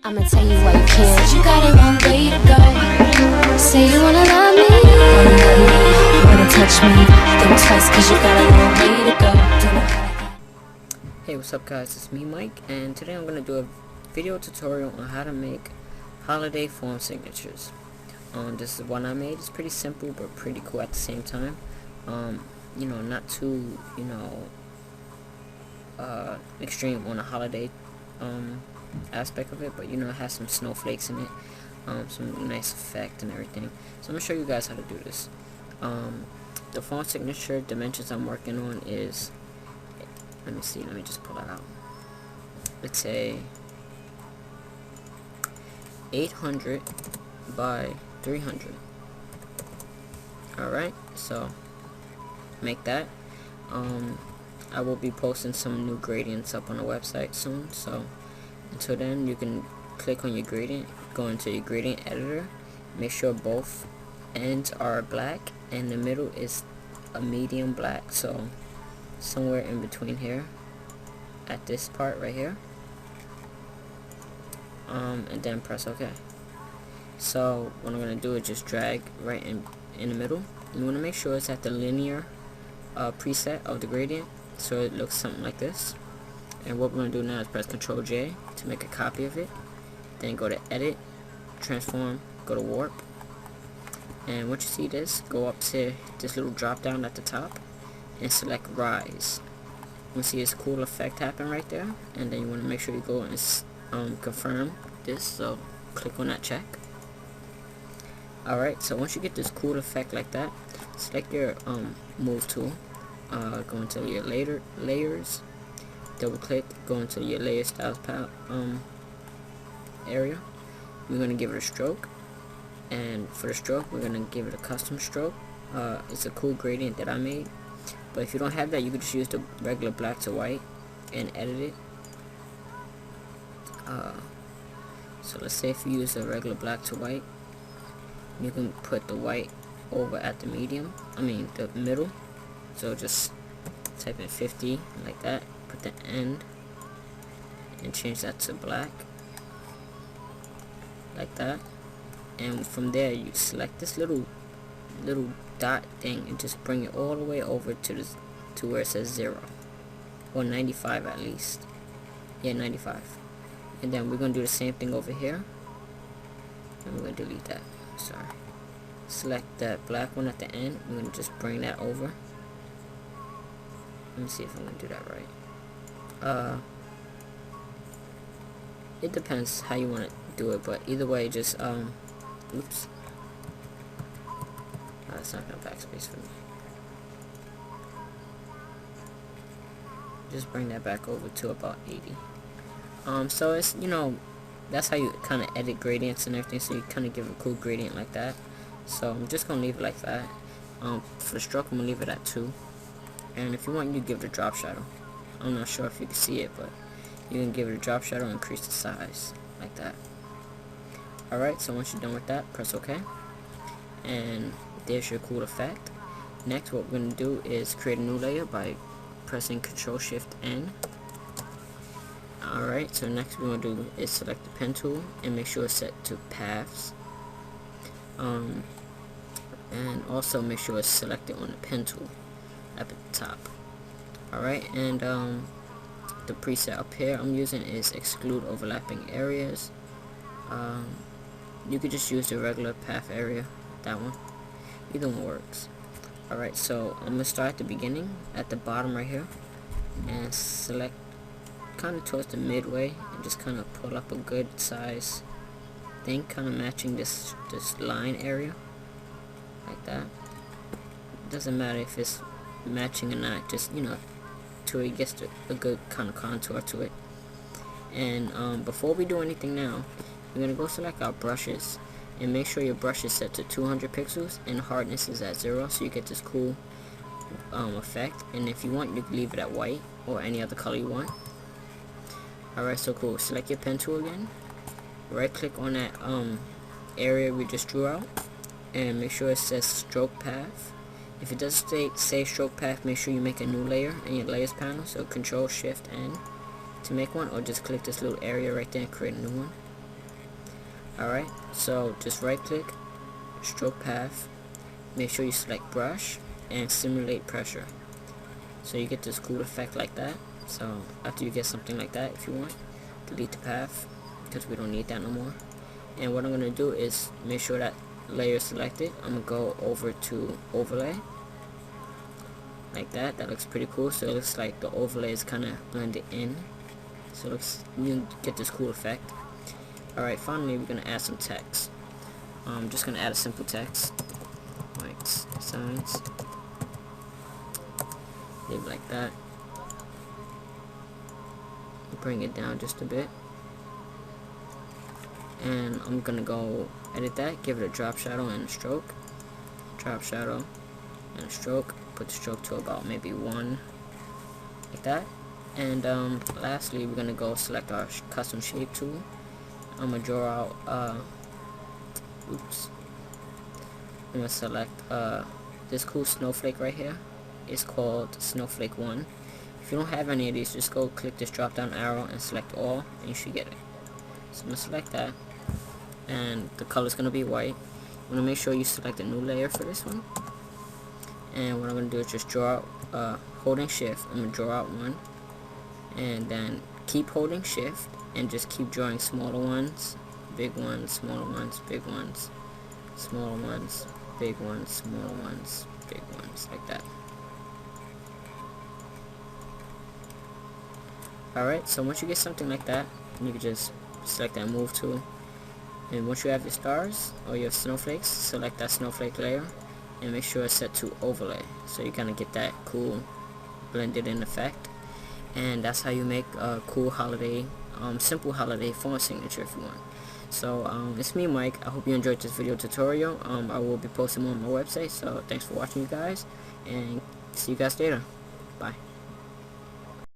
I'ma tell you why you can't. Said you got a long way to go. Say you wanna love me, wanna touch me. Think twice, cause you got a long way to go. Hey, what's up guys, it's me Mike, and today I'm going to do a video tutorial on how to make holiday form signatures. This is one I made. It's pretty simple but pretty cool at the same time. You know, not too, extreme on the holiday aspect of it, but it has some snowflakes in it, some nice effect and everything. So I'm going to show you guys how to do this. The form signature dimensions I'm working on is, let me see, let me just pull that out. It's a 800 by 300. Alright, so make that. I will be posting some new gradients up on the website soon, so until then you can click on your gradient, go into your gradient editor, make sure both ends are black and the middle is a medium black, so somewhere in between here at this part right here, and then press OK. So what I'm going to do is just drag right in the middle. You want to make sure it's at the linear preset of the gradient, so it looks something like this. And what we're going to do now is press Ctrl J to make a copy of it, then go to Edit, Transform, go to Warp, and once you see this, go up to this little drop down at the top and select Rise. You see this cool effect happen right there, and then you want to make sure you go and confirm this, so click on that check. Alright, so once you get this cool effect like that, select your move tool, go into your layers, double click, go into your layer styles area. We're going to give it a stroke, and for the stroke we're going to give it a custom stroke. It's a cool gradient that I made, but if you don't have that, you could just use the regular black to white and edit it. So let's say if you use the regular black to white, you can put the white over at the the middle. So just type in 50 like that, put the end and change that to black like that, and from there you select this little dot thing and just bring it all the way over to where it says 0 or 95 at least. Yeah, 95. And then we're going to do the same thing over here, and we're going to delete that. Sorry. Select that black one at the end. We're going to just bring that over. Let me see if I'm going to do that right. It depends how you want to do it, but either way, just oops. It's not going to backspace for me. Just bring that back over to about 80. So it's, that's how you kind of edit gradients and everything, so you kind of give a cool gradient like that. So I'm just going to leave it like that. For the stroke, I'm going to leave it at 2. And if you want, you give it a drop shadow. I'm not sure if you can see it, but you can give it a drop shadow and increase the size like that. Alright, so once you're done with that, press OK. And there's your cool effect. Next, what we're going to do is create a new layer by pressing Ctrl Shift N. Alright, so next we're going to do is select the pen tool and make sure it's set to paths. And also make sure it's selected on the pen tool up at the top. Alright, and the preset up here I'm using is exclude overlapping areas. You could just use the regular path area, that one. Either one works. Alright, so I'm going to start at the beginning, at the bottom right here, and select kind of towards the midway, and just kind of pull up a good size thing, kind of matching this line area, like that. It doesn't matter if it's matching or not, just, till it gets to a good kind of contour to it. And before we do anything now, we're going to go select our brushes, and make sure your brush is set to 200 pixels and hardness is at 0, so you get this cool effect. And if you want, you can leave it at white or any other color you want. Alright, so cool. Select your pen tool again, right click on that area we just drew out, and make sure it says stroke path. If it doesn't say stroke path, make sure you make a new layer in your layers panel, so Control Shift N to make one, or just click this little area right there and create a new one. Alright, so just right click, stroke path, make sure you select brush and simulate pressure, so you get this cool effect like that. So after you get something like that, if you want, delete the path because we don't need that no more. And what I'm going to do is make sure that layer is selected. I'm going to go over to overlay like that. That looks pretty cool. So it looks like the overlay is kind of blended in, so it looks, you get this cool effect. Alright, finally we're going to add some text. I'm just going to add a simple text like signs, leave it like that, bring it down just a bit, and I'm gonna go edit that, give it a drop shadow and a stroke, drop shadow and a stroke, put the stroke to about maybe 1, like that. And lastly we're gonna go select our custom shape tool. I'm gonna draw out I'm gonna select this cool snowflake right here. It's called snowflake 1. If you don't have any of these, just go click this drop down arrow and select all, and you should get it. So I'm gonna select that, and the color is gonna be white. I'm gonna make sure you select a new layer for this one, and what I'm gonna do is just draw out, holding shift, I'm gonna draw out one, and then keep holding shift and just keep drawing smaller ones, big ones, smaller ones, big ones, smaller ones, big ones, smaller ones, big ones, like that. Alright, so once you get something like that, you can just select that move tool, and once you have your stars or your snowflakes, select that snowflake layer and make sure it's set to overlay, so you kind of get that cool blended in effect. And that's how you make a cool holiday, simple holiday phone signature if you want. So it's me, Mike. I hope you enjoyed this video tutorial. I will be posting more on my website, so thanks for watching, you guys, and see you guys later. Bye.